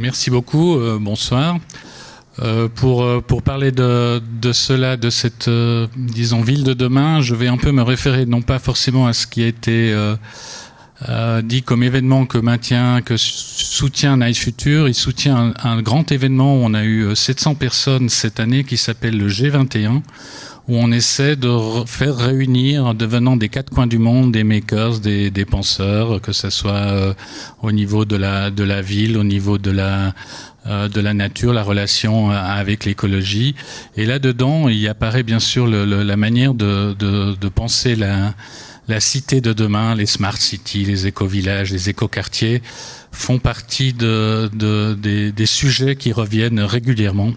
Merci beaucoup, bonsoir. Pour parler de cela, de cette, disons, ville de demain, je vais un peu me référer non pas forcément à ce qui a été dit comme événement que soutient Nice Future. Il soutient un grand événement où on a eu 700 personnes cette année qui s'appelle le G21, où on essaie de faire réunir, devenant des quatre coins du monde, des makers, des penseurs, que ce soit au niveau de la ville, au niveau de la nature, la relation avec l'écologie. Et là-dedans, il apparaît bien sûr la manière de penser la cité de demain, les smart cities, les éco-villages, les éco-quartiers font partie des sujets qui reviennent régulièrement,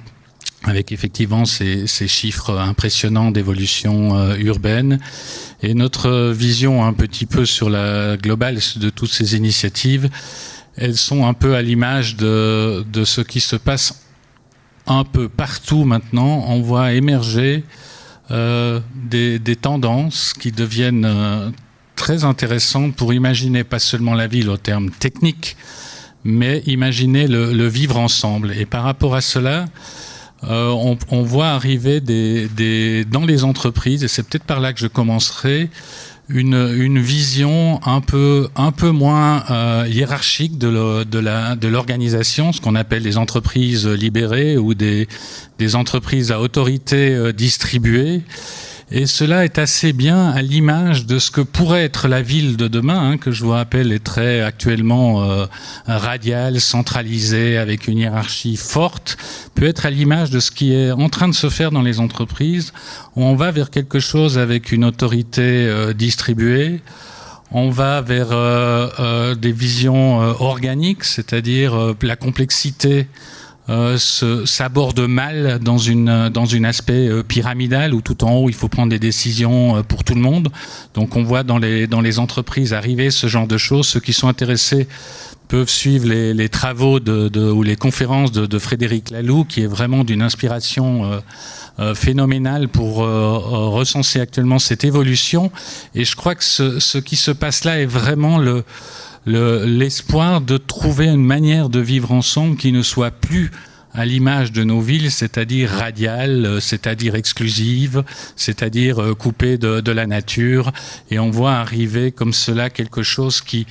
avec effectivement ces chiffres impressionnants d'évolution urbaine. Et notre vision un petit peu sur la globale de toutes ces initiatives, elles sont un peu à l'image de ce qui se passe un peu partout maintenant. On voit émerger des tendances qui deviennent très intéressantes pour imaginer pas seulement la ville au terme technique, mais imaginer le vivre ensemble. Et par rapport à cela, on voit arriver dans les entreprises, et c'est peut-être par là que je commencerai, une vision un peu moins hiérarchique de l'organisation, ce qu'on appelle les entreprises libérées ou des entreprises à autorité distribuée. Et cela est assez bien à l'image de ce que pourrait être la ville de demain, que je vous rappelle est très actuellement radiale, centralisée, avec une hiérarchie forte, peut être à l'image de ce qui est en train de se faire dans les entreprises, où on va vers quelque chose avec une autorité distribuée. On va vers des visions organiques, c'est-à-dire la complexité s'aborde mal dans une aspect pyramidal où tout en haut il faut prendre des décisions pour tout le monde. Donc on voit dans les entreprises arriver ce genre de choses. Ceux qui sont intéressés peuvent suivre les travaux ou les conférences de Frédéric Laloux, qui est vraiment d'une inspiration phénoménale pour recenser actuellement cette évolution. Et je crois que ce qui se passe là est vraiment l'espoir de trouver une manière de vivre ensemble qui ne soit plus à l'image de nos villes, c'est-à-dire radiale, c'est-à-dire exclusive, c'est-à-dire coupée de la nature. Et on voit arriver comme cela quelque chose qui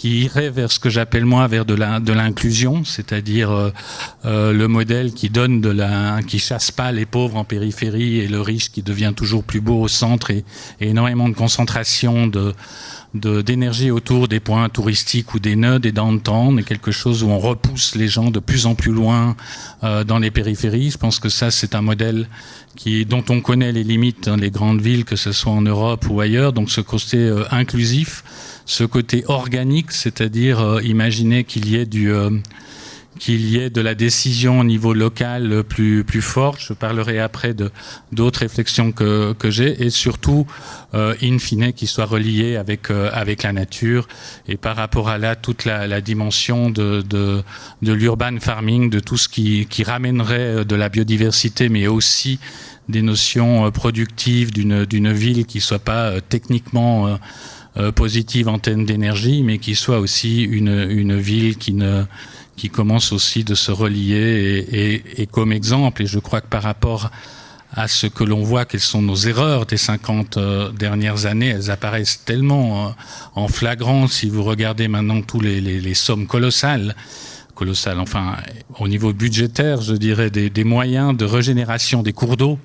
irait vers ce que j'appelle moi vers de l'inclusion, c'est-à-dire le modèle qui donne qui chasse pas les pauvres en périphérie et le riche qui devient toujours plus beau au centre, et énormément de concentration d'énergie autour des points touristiques ou des nœuds, des downtown, et quelque chose où on repousse les gens de plus en plus loin dans les périphéries. Je pense que ça, c'est un modèle dont on connaît les limites dans les grandes villes, que ce soit en Europe ou ailleurs. Donc ce côté inclusif, ce côté organique, c'est-à-dire imaginer qu'il y ait de la décision au niveau local plus forte. Je parlerai après d'autres réflexions que j'ai, et surtout, in fine, qui soit relié avec la nature. Et par rapport à là, toute la dimension de l'urban farming, de tout ce qui ramènerait de la biodiversité, mais aussi des notions productives d'une ville qui soit pas techniquement positive en termes d'énergie, mais qui soit aussi une ville qui commence aussi de se relier, et comme exemple, et je crois que par rapport à ce que l'on voit, quelles sont nos erreurs des 50 dernières années, elles apparaissent tellement en flagrant si vous regardez maintenant tous les sommes colossales, enfin au niveau budgétaire, je dirais, des moyens de régénération des cours d'eau.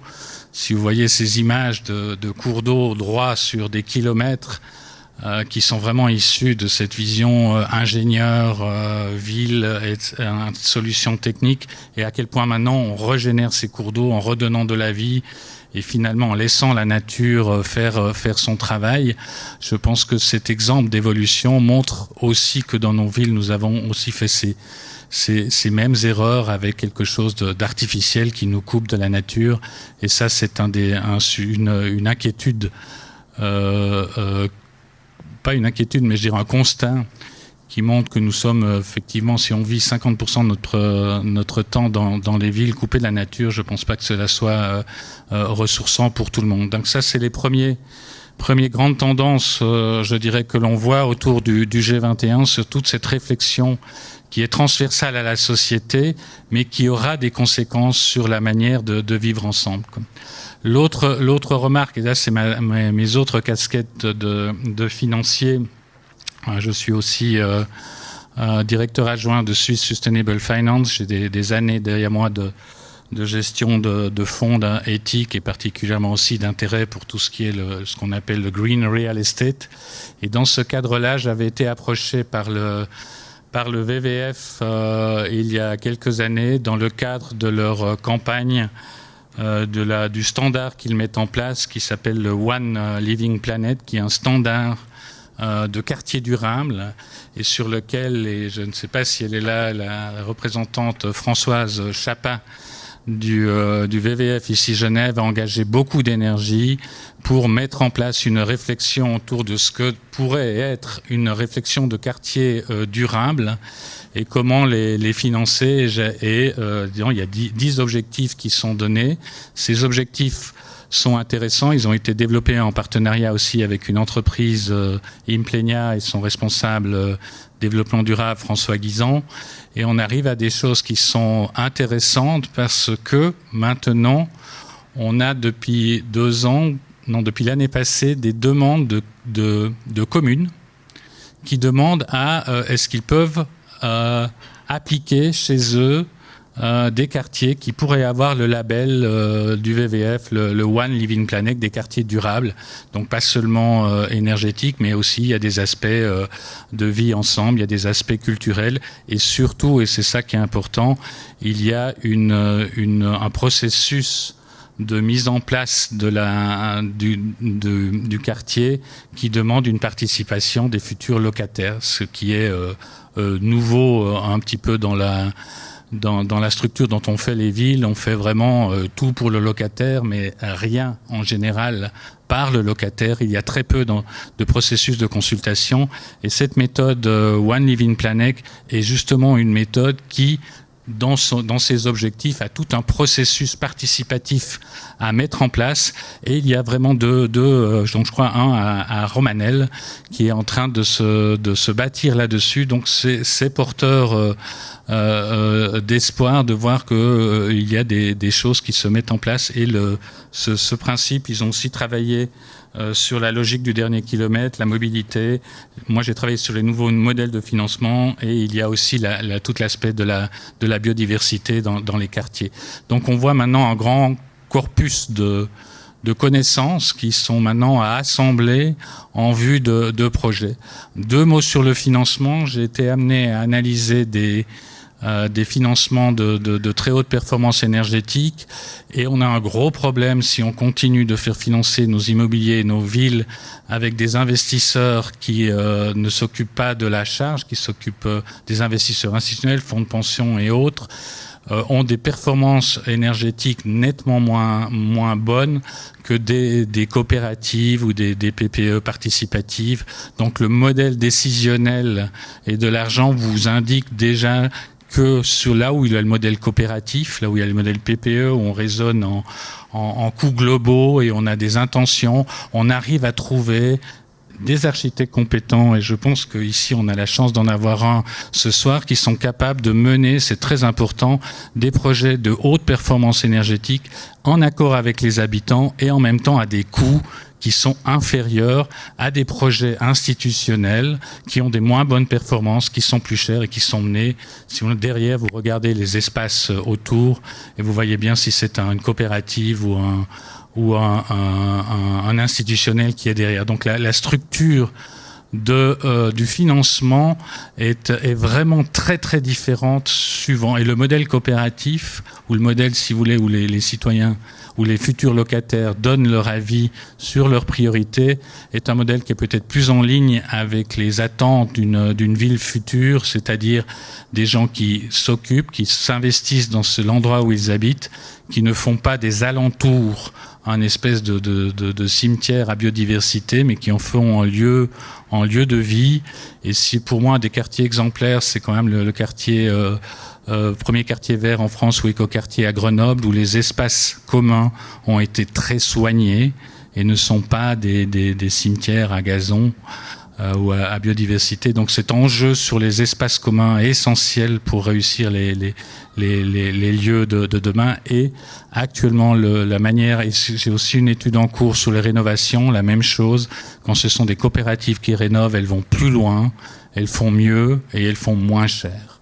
Si vous voyez ces images de cours d'eau droits sur des kilomètres, qui sont vraiment issus de cette vision ingénieur, ville, solution technique, et à quel point maintenant on régénère ces cours d'eau en redonnant de la vie et finalement en laissant la nature faire son travail. Je pense que cet exemple d'évolution montre aussi que dans nos villes, nous avons aussi fait ces mêmes erreurs avec quelque chose d'artificiel qui nous coupe de la nature. Et ça, c'est une inquiétude, pas une inquiétude, mais je dirais un constat qui montre que nous sommes effectivement, si on vit 50% de notre temps dans les villes coupées de la nature, je ne pense pas que cela soit ressourçant pour tout le monde. Donc ça, c'est les premiers Première grande tendance, je dirais, que l'on voit autour du G21 sur toute cette réflexion qui est transversale à la société, mais qui aura des conséquences sur la manière de vivre ensemble. L'autre remarque, et là c'est mes autres casquettes de financier, je suis aussi directeur adjoint de Swiss Sustainable Finance, j'ai des années derrière moi de gestion de fonds éthiques et particulièrement aussi d'intérêt pour tout ce qui est ce qu'on appelle le green real estate. Et dans ce cadre-là, j'avais été approché par le WWF il y a quelques années dans le cadre de leur campagne du standard qu'ils mettent en place qui s'appelle le One Living Planet, qui est un standard de quartier durable et sur lequel, et je ne sais pas si elle est là, la représentante Françoise Chapin du WWF ici Genève a engagé beaucoup d'énergie pour mettre en place une réflexion autour de ce que pourrait être une réflexion de quartier durable et comment les financer. Et disons, il y a 10 objectifs qui sont donnés. Ces objectifs sont intéressants. Ils ont été développés en partenariat aussi avec une entreprise Implenia et son responsable développement durable François Guisan. Et on arrive à des choses qui sont intéressantes parce que maintenant, on a depuis depuis l'année passée, des demandes de communes qui demandent est-ce qu'ils peuvent appliquer chez eux des quartiers qui pourraient avoir le label du WWF, le One Living Planet, des quartiers durables. Donc pas seulement énergétiques, mais aussi il y a des aspects de vie ensemble, il y a des aspects culturels et surtout, et c'est ça qui est important, il y a un processus de mise en place du quartier qui demande une participation des futurs locataires, ce qui est nouveau un petit peu dans la structure dont on fait les villes. On fait vraiment tout pour le locataire, mais rien en général par le locataire. Il y a très peu de processus de consultation. Et cette méthode One Living Planet est justement une méthode qui, dans ses objectifs, a tout un processus participatif à mettre en place. Et il y a vraiment donc je crois un à Romanel qui est en train de se bâtir là-dessus. Donc c'est porteur d'espoir de voir que il y a des choses qui se mettent en place. Et ce principe, ils ont aussi travaillé sur la logique du dernier kilomètre, la mobilité. Moi, j'ai travaillé sur les nouveaux modèles de financement et il y a aussi tout l'aspect de la biodiversité dans les quartiers. Donc, on voit maintenant un grand corpus de connaissances qui sont maintenant à assembler en vue de projets. 2 mots sur le financement. J'ai été amené à analyser des financements de très haute performance énergétique et on a un gros problème si on continue de faire financer nos immobiliers, nos villes avec des investisseurs qui ne s'occupent pas de la charge, qui s'occupent des investisseurs institutionnels, fonds de pension et autres, ont des performances énergétiques nettement moins bonnes que des coopératives ou des PPE participatives. Donc le modèle décisionnel et de l'argent vous indique déjà que sur là où il y a le modèle coopératif, là où il y a le modèle PPE, où on raisonne en coûts globaux et on a des intentions, on arrive à trouver des architectes compétents, et je pense qu'ici on a la chance d'en avoir un ce soir, qui sont capables de mener, c'est très important, des projets de haute performance énergétique en accord avec les habitants et en même temps à des coûts qui sont inférieurs à des projets institutionnels qui ont des moins bonnes performances, qui sont plus chers et qui sont menés. Si vous derrière, vous regardez les espaces autour et vous voyez bien si c'est une coopérative ou un institutionnel qui est derrière. Donc la structure du financement est vraiment très très différente suivant. Et le modèle coopératif, ou le modèle, si vous voulez, où les citoyens ou les futurs locataires donnent leur avis sur leurs priorités, est un modèle qui est peut-être plus en ligne avec les attentes d'une ville future, c'est-à-dire des gens qui s'occupent, qui s'investissent dans l'endroit où ils habitent, qui ne font pas des alentours un espèce de cimetière à biodiversité, mais qui en font un lieu de vie. Et si pour moi, des quartiers exemplaires, c'est quand même le quartier, premier quartier vert en France ou écoquartier à Grenoble, où les espaces communs ont été très soignés et ne sont pas des cimetières à gazon ou à biodiversité. Donc cet enjeu sur les espaces communs est essentiel pour réussir les lieux de demain. Et actuellement, la manière, et j'ai aussi une étude en cours sur les rénovations, la même chose. Quand ce sont des coopératives qui rénovent, elles vont plus loin, elles font mieux et elles font moins cher.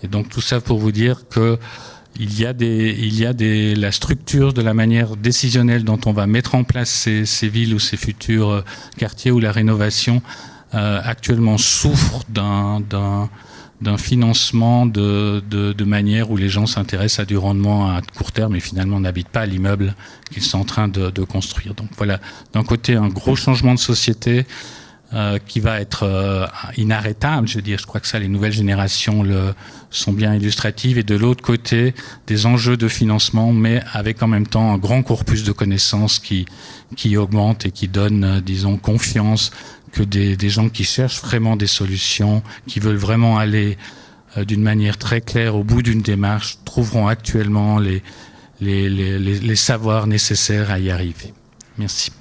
Et donc tout ça pour vous dire que il y a la structure de la manière décisionnelle dont on va mettre en place ces villes ou ces futurs quartiers où la rénovation actuellement souffre d'un financement de manière où les gens s'intéressent à du rendement à court terme et finalement n'habitent pas à l'immeuble qu'ils sont en train de construire. Donc voilà, d'un côté un gros changement de société qui va être inarrêtable, je veux dire. Je crois que ça, les nouvelles générations sont bien illustratives. Et de l'autre côté, des enjeux de financement, mais avec en même temps un grand corpus de connaissances qui augmente et qui donne, disons, confiance que des gens qui cherchent vraiment des solutions, qui veulent vraiment aller d'une manière très claire au bout d'une démarche, trouveront actuellement les savoirs nécessaires à y arriver. Merci.